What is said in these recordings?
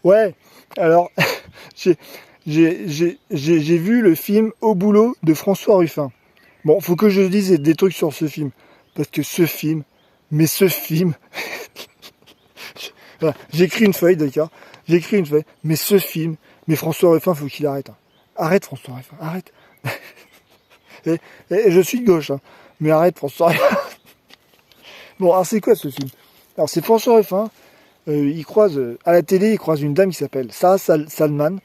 Ouais, alors, j'ai j'ai vu le film Au boulot de François Ruffin. Bon, faut que je dise des trucs sur ce film. Parce que ce film, voilà, j'écris une feuille, d'accord. J'écris une feuille, mais ce film, mais François Ruffin, faut qu'il arrête. Hein. Arrête François Ruffin, arrête. Et, et je suis de gauche, hein, mais arrête François Ruffin. Bon, alors c'est quoi ce film? Alors c'est François Ruffin, il croise, à la télé, il croise une dame qui s'appelle Sarah Salman.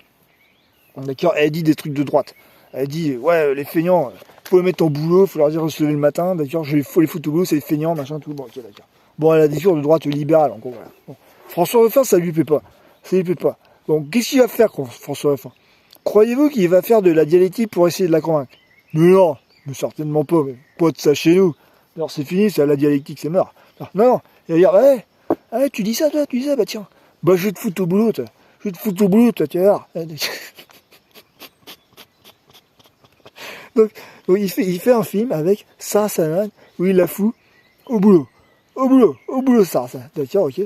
D'accord, elle dit des trucs de droite. Elle dit, ouais, les feignants, faut les mettre au boulot, faut leur dire de se lever le matin, d'accord, faut les foutre au boulot, c'est les feignants, machin, tout, bon, ok, d'accord. Bon, elle a des discours de droite libérale, en gros, voilà. Bon. François Ruffin, ça lui plaît pas. Ça lui plaît pas. Bon, qu'est-ce qu'il va faire, François Ruffin? Croyez-vous qu'il va faire de la dialectique pour essayer de la convaincre? Mais non, mais certainement pas, mais pas de ça chez nous. Alors c'est fini, c'est la dialectique, c'est mort. Non, non, il va dire, ouais, tu dis ça, toi, tu dis ça, bah tiens, bah je vais te foutre au boulot, toi. Je vais te foutre au boulot, toi, tu vas voir. Donc, il fait un film avec Sarah Salman où il la fout au boulot. Au boulot, Sarah Salman. D'accord, ok.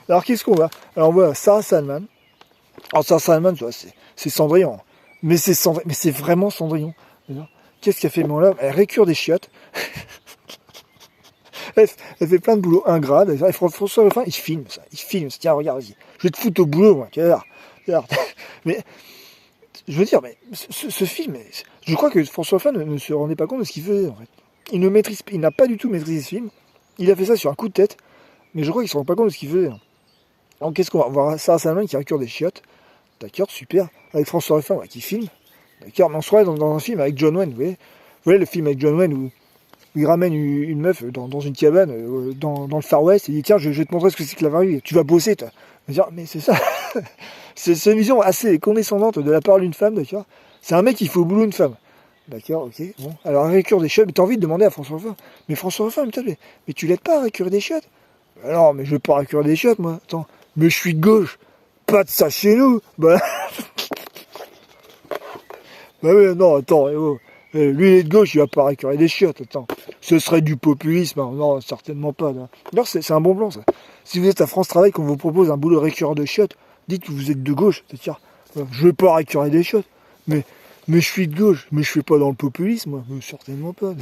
Alors, qu'est-ce qu'on voit? Alors, on voit Sarah Salman. Alors, Sarah Salman, tu vois, c'est Cendrillon. Mais c'est vraiment Cendrillon. Qu'est-ce qu'elle fait, mon là? Elle récure des chiottes. Elle fait plein de boulot ingrat. Et François Ruffin, il filme ça. Il filme. Tiens, regarde, vas-y. Je vais te foutre au boulot, moi. Regarde. Mais je veux dire, mais ce film, je crois que François Ruffin ne se rendait pas compte de ce qu'il faisait, en fait. Il n'a pas du tout maîtrisé ce film. Il a fait ça sur un coup de tête, mais je crois qu'il ne se rend pas compte de ce qu'il faisait. Alors qu'est-ce qu'on va voir? Sarah Salman qui récure des chiottes. D'accord, super. Avec François Ruffin ouais, qui filme. D'accord, mais on se croit dans un film avec John Wayne, vous voyez le film avec John Wayne où il ramène une meuf dans une cabane dans le Far West et il dit tiens, je vais te montrer ce que c'est que la vraie vie. Tu vas bosser, toi. Dire, mais c'est ça. C'est une vision assez condescendante de la part d'une femme, d'accord. C'est un mec qui fait au boulot une femme. D'accord, ok. Bon. Alors, récure des chiottes, mais t'as envie de demander à François Ruffin. Mais François Ruffin, mais tu l'aides pas à récurer des chiottes? Alors, mais je vais pas récurer des chiottes, moi. Attends, mais je suis de gauche. Pas de ça chez nous. Bah, bah oui, non, attends, lui il est de gauche, il va pas récurer des chiottes, attends. Ce serait du populisme, hein. Non, certainement pas. D'ailleurs, c'est un bon plan, ça. Si vous êtes à France Travail, qu'on vous propose un boulot récureur de chiottes, dites que vous êtes de gauche. C'est-à-dire, je veux pas récurer des chiottes, mais, mais je suis de gauche, mais je suis pas dans le populisme, moi. Mais certainement pas.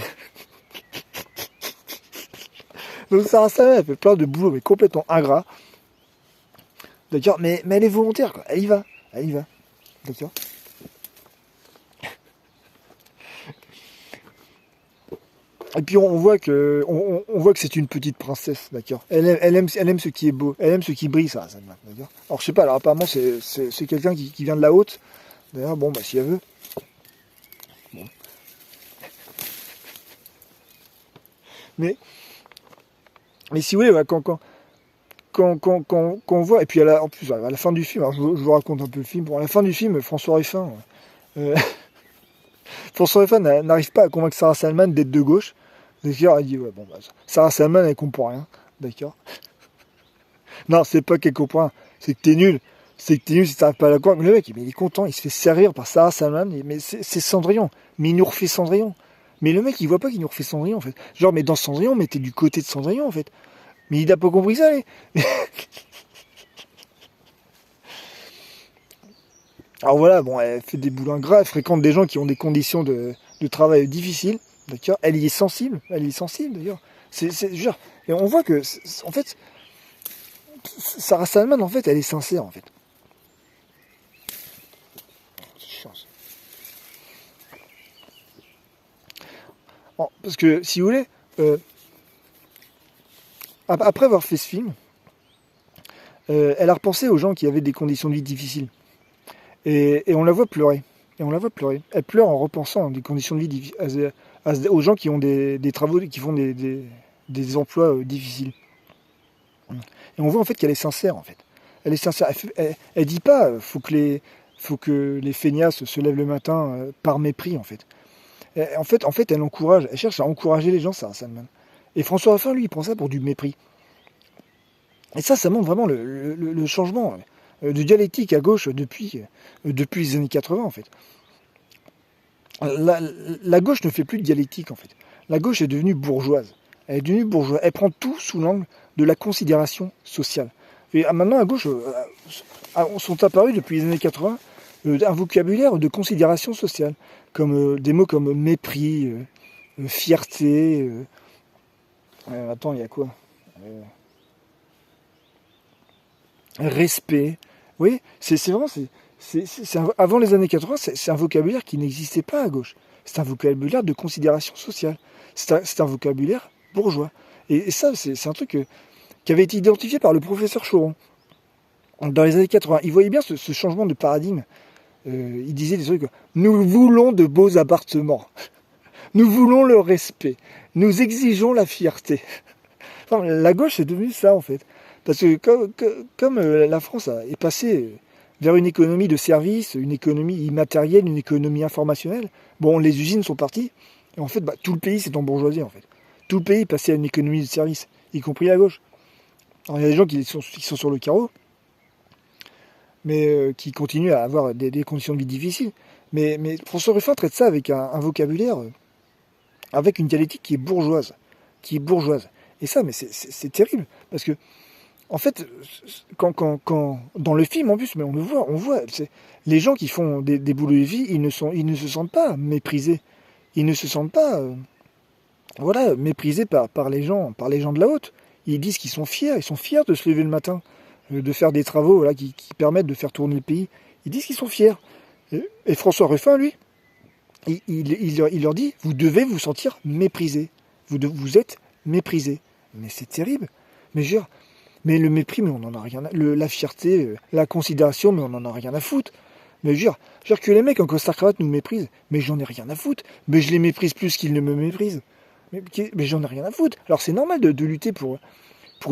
Donc Sarah Salman, elle fait plein de boulot, mais complètement ingrat. D'accord, mais elle est volontaire, quoi. Elle y va. Elle y va. D'accord. Et puis on voit que c'est une petite princesse, d'accord. Elle aime ce qui est beau, elle aime ce qui brille, ça, d'accord. Alors je sais pas, alors apparemment c'est quelqu'un qui vient de la haute. D'ailleurs, bon bah si elle veut. Bon. Mais si vous voulez, ouais, quand on voit, et puis en plus à la fin du film, alors je vous raconte un peu le film. Bon, à la fin du film, François Ruffin, François Ruffin n'arrive pas à convaincre Sarah Salman d'être de gauche. D'accord, elle dit ouais bon bah Sarah Salman elle comprend rien, d'accord. Non, c'est pas qu'elle comprend rien, c'est que t'es nul. C'est que t'es nul si t'arrives pas à la convaincre. Mais le mec, il est content, il se fait servir par Sarah Salman, mais c'est Cendrillon. Mais il nous refait Cendrillon. Mais le mec, il voit pas qu'il nous refait Cendrillon en fait. Genre, mais dans Cendrillon, mais t'es du côté de Cendrillon en fait. Mais il a pas compris ça, les. Alors voilà, bon, elle fait des boulots ingrats, elle fréquente des gens qui ont des conditions de travail difficiles, d'accord. Elle y est sensible d'ailleurs. Genre, et on voit que, en fait, Sarah Salman, en fait, elle est sincère, en fait. Bon, parce que, si vous voulez, après avoir fait ce film, elle a repensé aux gens qui avaient des conditions de vie difficiles. Et on la voit pleurer. Elle pleure en repensant à des conditions de vie aux gens qui ont des travaux, qui font des emplois difficiles. Et on voit en fait qu'elle est sincère en fait. Elle est sincère. Elle dit pas faut que les feignasses se lèvent le matin par mépris en fait. En fait, elle encourage. Elle cherche à encourager les gens, Sarah Salman. Et François Ruffin, lui, il prend ça pour du mépris. Et ça montre vraiment le changement de dialectique à gauche depuis les années 80 en fait. La gauche ne fait plus de dialectique en fait. La gauche est devenue bourgeoise. Elle est devenue bourgeoise. Elle prend tout sous l'angle de la considération sociale. Et maintenant, à gauche, sont apparus depuis les années 80 un vocabulaire de considération sociale, comme des mots comme mépris, fierté. Attends, il y a quoi? Respect. Oui, c'est vraiment. Avant les années 80, c'est un vocabulaire qui n'existait pas à gauche. C'est un vocabulaire de considération sociale. C'est un vocabulaire bourgeois. Et ça, c'est un truc qui avait été identifié par le professeur Choron dans les années 80. Il voyait bien ce changement de paradigme. Il disait des trucs comme nous voulons de beaux appartements. Nous voulons le respect. Nous exigeons la fierté. Enfin, la gauche est devenue ça, en fait. Parce que comme la France est passée vers une économie de services, une économie immatérielle, une économie informationnelle, bon, les usines sont parties, et en fait, tout le pays s'est embourgeoisé, en fait. Tout le pays est passé à une économie de services, y compris la gauche. Alors, il y a des gens qui sont sur le carreau, mais qui continuent à avoir des conditions de vie difficiles. Mais François Ruffin traite ça avec un vocabulaire, avec une dialectique qui est bourgeoise. Et ça, mais c'est terrible, parce que en fait, quand dans le film en plus, mais on voit, les gens qui font des boulots de vie, ils ne se sentent pas méprisés, ils ne se sentent pas, méprisés par les gens de la haute. Ils disent qu'ils sont fiers, de se lever le matin, de faire des travaux qui permettent de faire tourner le pays. Ils disent qu'ils sont fiers. Et François Ruffin, lui, il leur dit, vous devez vous sentir méprisés. Vous êtes méprisés. Mais c'est terrible. Mais le mépris, mais on en a rien à... la fierté, la considération, mais on en a rien à foutre. Mais je veux dire que les mecs en costard-cravate nous méprisent, mais j'en ai rien à foutre. Mais je les méprise plus qu'ils ne me méprisent. Mais j'en ai rien à foutre. Alors c'est normal de lutter pour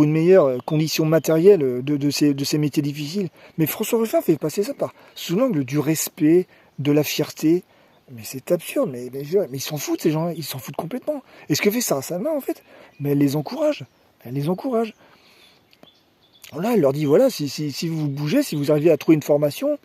une meilleure condition matérielle de ces métiers difficiles. Mais François Ruffin fait passer ça sous l'angle du respect, de la fierté. Mais c'est absurde, mais ils s'en foutent ces gens-là, ils s'en foutent complètement. Et ce que fait Sarah Salma en fait, mais elle les encourage. Là, elle leur dit, voilà, si vous bougez, si vous arrivez à trouver une formation,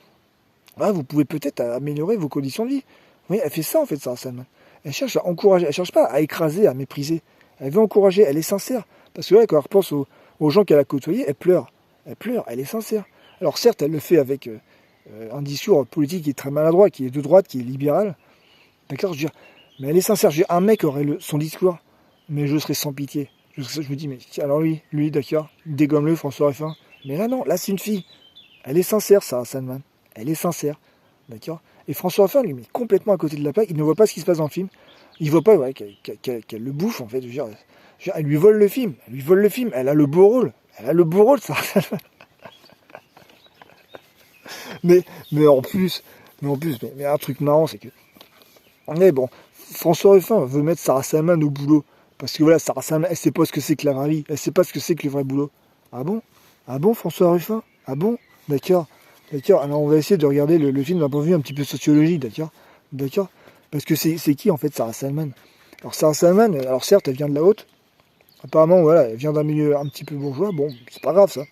vous pouvez peut-être améliorer vos conditions de vie. Oui, elle fait ça, en fait, Sarah Salman. Elle cherche à encourager, elle cherche pas à écraser, à mépriser. Elle veut encourager, elle est sincère. Parce que là, quand elle repense aux gens qu'elle a côtoyés, elle pleure, elle est sincère. Alors certes, elle le fait avec un discours politique qui est très maladroit, qui est de droite, qui est libéral. D'accord, je veux dire, mais elle est sincère. Un mec aurait son discours, mais je serais sans pitié. Je me dis, mais alors lui, d'accord, dégomme-le, François Ruffin. Mais là, non, là, c'est une fille. Elle est sincère, Sarah Salman. Elle est sincère, d'accord. Et François Ruffin, lui, met complètement à côté de la plaque. Il ne voit pas ce qui se passe dans le film. Il voit pas qu'elle le bouffe, en fait. Elle lui vole le film. Elle a le beau rôle. Sarah Salman. mais en plus, un truc marrant, c'est que... Mais bon, François Ruffin veut mettre Sarah Salman au boulot. Parce que voilà, Sarah Salman, elle sait pas ce que c'est que la vraie vie. Elle sait pas ce que c'est que le vrai boulot. Ah bon, François Ruffin? Ah bon? D'accord. Alors on va essayer de regarder le film d'un point de vue un petit peu sociologique, d'accord. Parce que c'est qui en fait Sarah Salman? Alors Sarah Salman, alors certes, elle vient de la haute. Apparemment, voilà, elle vient d'un milieu un petit peu bourgeois. Bon, c'est pas grave ça.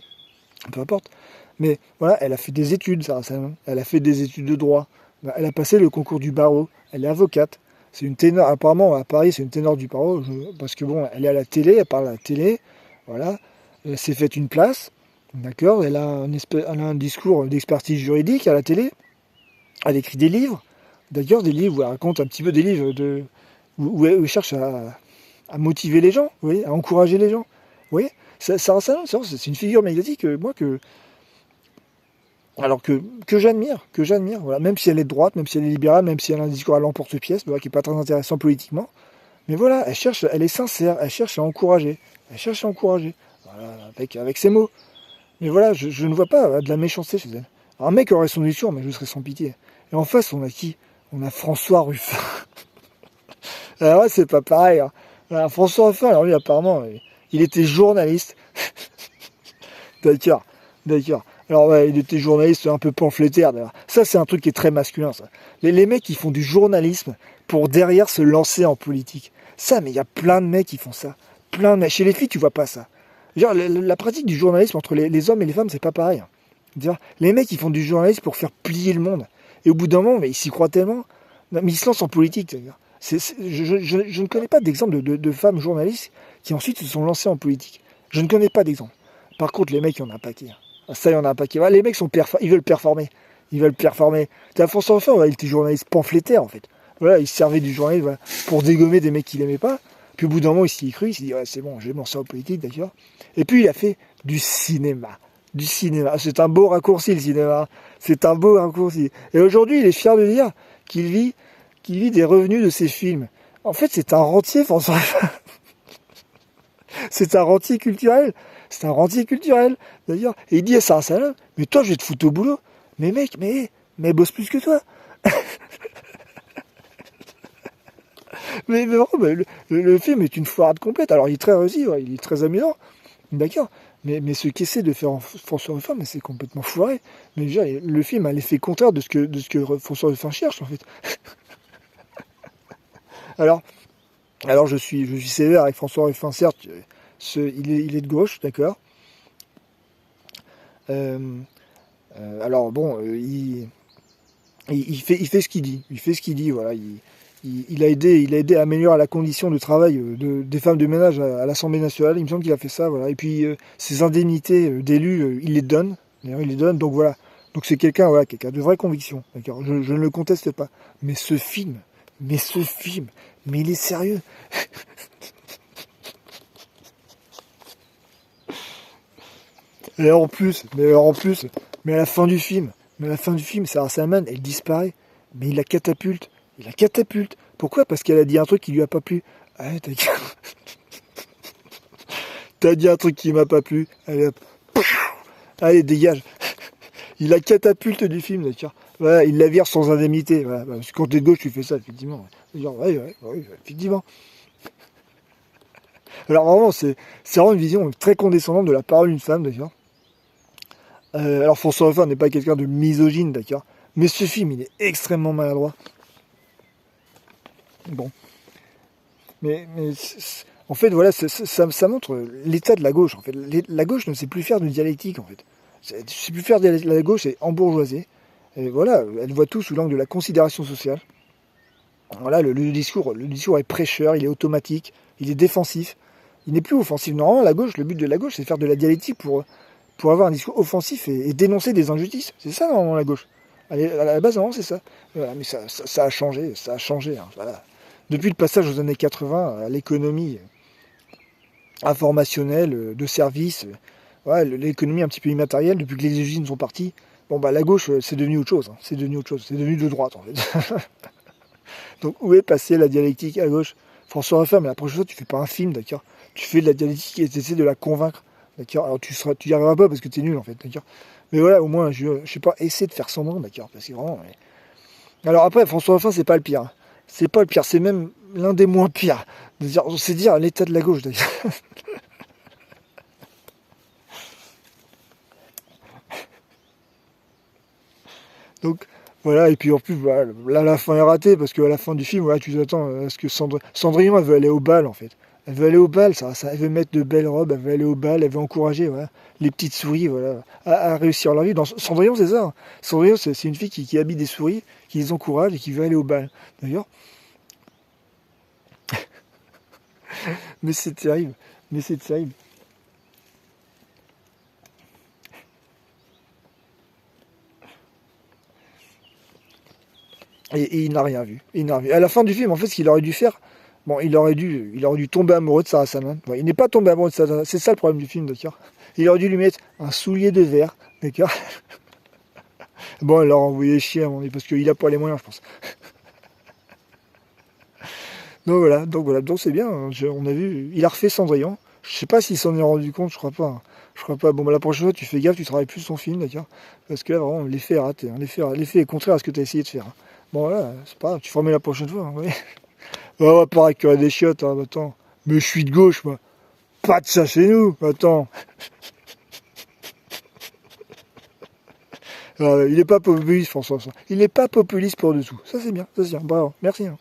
Peu importe. Mais voilà, elle a fait des études, Sarah Salman. Elle a fait des études de droit. Elle a passé le concours du barreau. Elle est avocate. C'est une ténor, apparemment à Paris, c'est une ténor du barreau, parce que bon, elle est à la télé, elle parle à la télé, voilà. Elle s'est faite une place, d'accord. Elle a un discours d'expertise juridique à la télé. Elle écrit des livres, d'ailleurs, des livres où elle raconte un petit peu des livres où elle cherche à motiver les gens, vous voyez, à encourager les gens. Vous voyez, Sarah Salman, c'est une figure médiatique, moi, que j'admire, voilà. Même si elle est de droite, même si elle est libérale, même si elle a un discours à l'emporte-pièce, voilà, qui n'est pas très intéressant politiquement. Mais voilà, elle est sincère, elle cherche à encourager. Voilà, avec ses mots. Mais voilà, je ne vois pas de la méchanceté chez elle. Alors, un mec aurait son discours, mais je serais sans pitié. Et en face, on a qui? On a François Ruffin. Alors là, c'est pas pareil. Hein. Alors, François Ruffin, alors lui, apparemment, il était journaliste. D'accord. Alors ouais, il était journaliste un peu pamphlétaire d'ailleurs. Ça c'est un truc qui est très masculin ça. Les mecs qui font du journalisme pour derrière se lancer en politique. Ça, mais il y a plein de mecs qui font ça. Plein de mecs. Chez les filles tu vois pas ça. Genre, la pratique du journalisme entre les hommes et les femmes c'est pas pareil. Dire, les mecs ils font du journalisme pour faire plier le monde. Et au bout d'un moment, mais ils s'y croient tellement. Non, mais ils se lancent en politique. Je ne connais pas d'exemple de femmes journalistes qui ensuite se sont lancées en politique. Je ne connais pas d'exemple. Par contre, les mecs, il y en a un paquet. Ah, ça, il y en a un paquet. Ouais, les mecs ils veulent performer. Ils veulent performer. T'as François Ruffin, ouais, il était journaliste pamphlétaire, en fait. Voilà, il se servait du journal voilà, pour dégommer des mecs qu'il aimait pas. Puis au bout d'un moment, il s'y est cru. Il s'est dit, ouais, c'est bon, je vais m'en sortir en politique, d'accord. Et puis, il a fait du cinéma. Du cinéma. C'est un beau raccourci, le cinéma. C'est un beau raccourci. Et aujourd'hui, il est fier de dire qu'il vit des revenus de ses films. En fait, c'est un rentier, François Ruffin. C'est un rentier culturel. C'est un rentier culturel, d'ailleurs. Et il dit à Sarah Salem, mais toi, je vais te foutre au boulot. Mais mec, mais bosse plus que toi. Mais vraiment, le film est une foirade complète. Alors, il est très réussi, ouais, il est très amusant. D'accord. Mais ce qu'essaie de faire François Ruffin, mais c'est complètement foiré. Mais je veux dire, le film a l'effet contraire de ce que François Ruffin cherche, en fait. Alors, alors je suis sévère avec François Ruffin, certes, il est de gauche, d'accord. Euh, alors bon, il fait ce qu'il dit. Il fait ce qu'il dit, voilà. Il a aidé à améliorer la condition de travail des femmes de ménage à l'Assemblée nationale. Il me semble qu'il a fait ça, voilà. Et puis ses indemnités d'élus, il les donne. D'ailleurs, il les donne. Donc voilà. Donc c'est quelqu'un, voilà, quelqu'un de vraie conviction. D'accord. Je ne le conteste pas. Mais ce film, mais il est sérieux. Et en plus, mais à la fin du film, Sarah Salman, elle disparaît. Mais il la catapulte. Il la catapulte. Pourquoi? Parce qu'elle a dit un truc qui lui a pas plu. Ah, t'as dit un truc qui m'a pas plu. Allez, hop. Allez, dégage. Il la catapulte du film, d'accord. Voilà, il la vire sans indemnité. Voilà. Parce que quand t'es de gauche, tu fais ça, effectivement. Ouais, effectivement. Alors vraiment, c'est vraiment une vision très condescendante de la parole d'une femme, d'accord. Alors François Ruffin n'est pas quelqu'un de misogyne, d'accord. Mais ce film, il est extrêmement maladroit. Bon. En fait, voilà, ça montre l'état de la gauche. En fait, la gauche ne sait plus faire de dialectique. En fait, elle ne sait plus faire de la gauche, c'est embourgeoisée. Et voilà, elle voit tout sous l'angle de la considération sociale. Voilà, le discours est prêcheur, il est automatique, il est défensif. Il n'est plus offensif. Normalement, la gauche, le but de la gauche, c'est de faire de la dialectique pour avoir un discours offensif et dénoncer des injustices. C'est ça, normalement, la gauche. À la base, normalement, c'est ça. Voilà, mais ça a changé, hein, voilà. Depuis le passage aux années 80 à l'économie informationnelle, de services, ouais, l'économie un petit peu immatérielle, depuis que les usines sont parties, bon bah la gauche c'est devenu autre chose, hein. C'est devenu autre chose, c'est devenu de droite en fait. Donc où est passée la dialectique à gauche? François Ruffin, mais la prochaine fois tu fais pas un film, d'accord? Tu fais de la dialectique et tu essaies de la convaincre, d'accord? Alors tu y arriveras pas parce que t'es nul en fait, d'accord? Mais voilà, au moins, je sais pas, essaie de faire semblant, d'accord? Parce que vraiment. Alors après, François Ruffin, c'est pas le pire. Hein. C'est pas le pire, c'est même l'un des moins pires. C'est dire l'état de la gauche d'ailleurs. Donc voilà, et puis en plus, voilà, là la fin est ratée, parce qu'à la fin du film, voilà, tu t'attends à ce que Cendrillon, elle veut aller au bal en fait. Elle veut aller au bal, elle veut mettre de belles robes, elle veut aller au bal, elle veut encourager voilà, les petites souris voilà, à réussir leur vie. Dans Cendrillon, c'est ça. Hein. Cendrillon, c'est une fille qui habille des souris, qui les encourage et qui veut aller au bal. D'ailleurs, mais c'est terrible. Mais c'est terrible. Et il n'a rien vu. Il n'a rien vu. À la fin du film, en fait, ce qu'il aurait dû faire, bon, il aurait dû tomber amoureux de Sarah Salman. Bon, il n'est pas tombé amoureux de Sarah Salman. C'est ça le problème du film, d'accord. Il aurait dû lui mettre un soulier de verre, d'accord. Bon, il l'aurait envoyé chier à mon avis, parce qu'il n'a pas les moyens, je pense. Donc c'est bien. Hein. On a vu, il a refait Cendrillon. Je sais pas s'il s'en est rendu compte, je crois pas. Hein. Je crois pas. Bon, bah, la prochaine fois, tu fais gaffe, tu travailles plus son film, d'accord. Parce que là, vraiment, l'effet est raté. Hein. L'effet est contraire à ce que tu as essayé de faire. Hein. Bon, voilà, c'est pas grave, tu feras mieux la prochaine fois. Hein, oui. On va pas récupérer des chiottes, hein, attends. Mais je suis de gauche, moi. Pas de ça chez nous, attends. Il est pas populiste, François. Il n'est pas populiste pour dessous. Ça, c'est bien, bravo. Merci. Hein.